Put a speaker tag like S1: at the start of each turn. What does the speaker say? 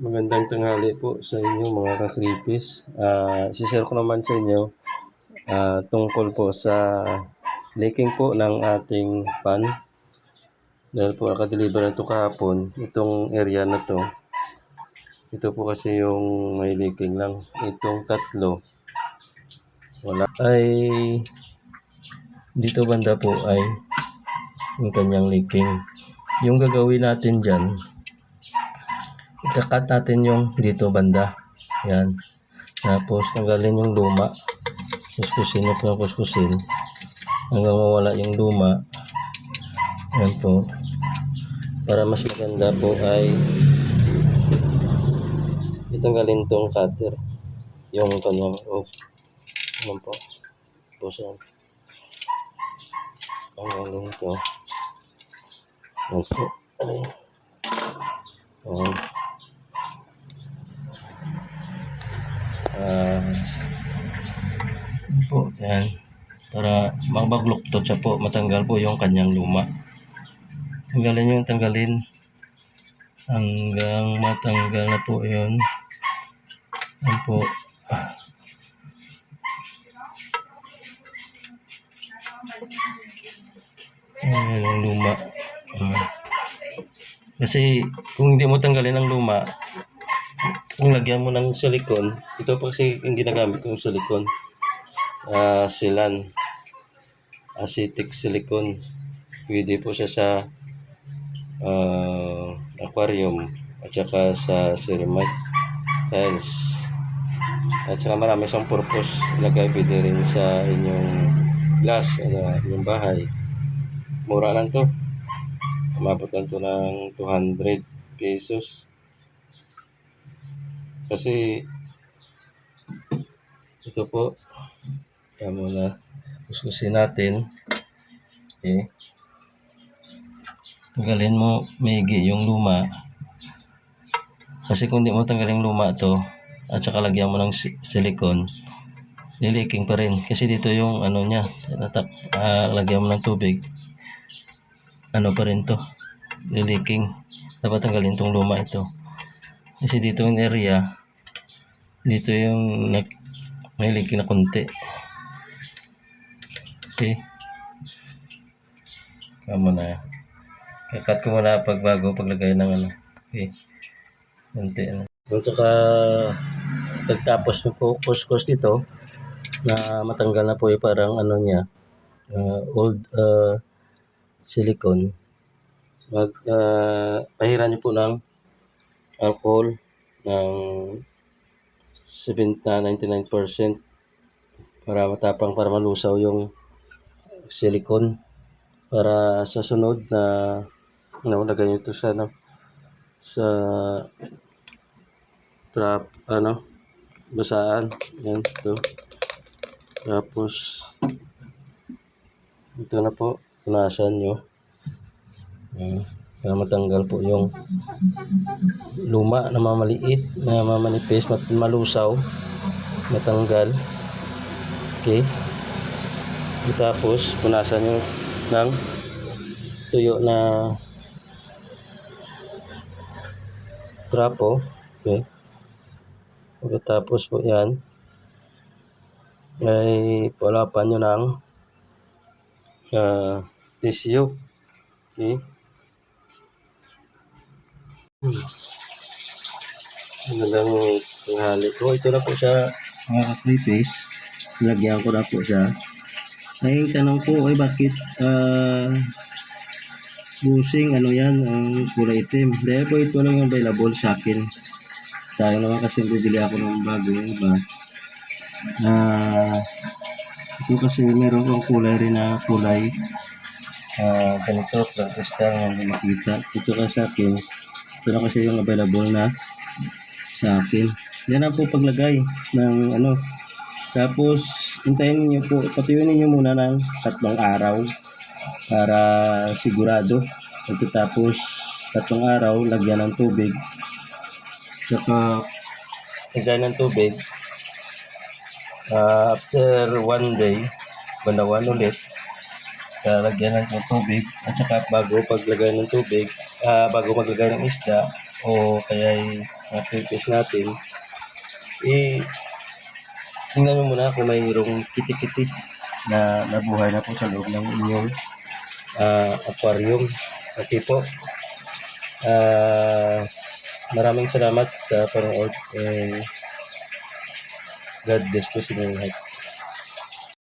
S1: Magandang tanghali po sa inyo mga ka-creepies. I-share ko naman sa inyo tungkol po sa leaking po ng ating pan. Dahil po nakadeliver na ito kahapon, itong area na to. Ito po kasi yung may leaking lang. Itong tatlo, wala. Ay, dito banda po ay yung kanyang leaking. Yung gagawin natin dyan, ikakat natin yung dito banda. Yan. Tapos tanggalin yung luma. Kuskusin mo po, kuskusin hanggang mawala yung luma. Yan po. Para mas maganda po ay itanggalin tong cutter. Yung kanyang yan po. Tapos yan. Tanggalin to. Yan po. Yan. Po, yan. Para magbagluktot siya po, matanggal po yung kanyang luma. Tanggalin yung tanggalin hanggang matanggal na po yun. Yan po. Ayan ang luma. Kasi kung hindi mo tanggalin ang luma, kung lagyan mo ng silicone, ito pa kasi yung ginagamit kong silicone. Sealant. Acetic silicone. Pwede po siya sa aquarium at saka sa ceramic tiles. At saka marami siyang purpose. Ilagay pwede rin sa inyong glass, inyong bahay. Mura lang to. Umabot lang to ng 200 pesos. Kasi ito po, kamo na kuskusin natin. Okay. Tanggalin mo maigi yung luma. Kasi kung di mo tanggalin yung luma to at saka lagyan mo ng silicone, liliking pa rin. Kasi dito yung ano niya, lagyan mo ng tubig, ano pa rin to, liliking. Dapat tanggalin tong luma ito. Kasi dito yung area, dito yung may leaking na konti. Okay. Kamo na. Kakat ko muna bago paglagay ng ano. Okay. Konti na. At saka pagtapos po kuskus dito na matanggal na po yung parang ano niya, old silicone. Pahiran niyo po ng alcohol ng 99% para matapang, para malusaw yung silicone, para sa sunod na lagay nyo ito sa sa trap, basaan. Yan, ito. Tapos ito na po, punasan nyo. Yan. Para matanggal po yung luma na mamaliit, na mamanipis, malusaw, matanggal. Okay. Tapos punasan nyo ng tuyo na trapo. Okay. Pagkatapos po yan ay palapan nyo ng tissue. Okay. Magandang tanghali ko. Ito na po siya mga ka-creepies. Lagyan ko na po siya. Ay, tanong po ay bakit busing ano yan ang kulay itim. Dahil po ito lang yung available sa akin. Sayang naman kasi bibili ako ng bago yung iba. Ito kasi meron kong kulay rin na kulay ganito, practical na hindi makita. Ito kasi sa akin, ito na kasi yung available na sa akin. Yan na po paglagay ng ano. Tapos hintayin niyo po, patuyuin niyo muna ng 3 araw para sigurado. Pagkatapos 3 araw, lagyan ng tubig. Saka lagyan ng tubig. After 1 day, bandawan ulit. Lagyan ng tubig. At saka bago paglagay ng tubig, bago maglagay ng isda o kaya na fish natin, tingnan nyo muna kung mayroong kiti-kiti na nabuhay na po sa loob ng inyong aquarium. Kasi po, maraming salamat sa panonood and God bless po sa inyong lahat.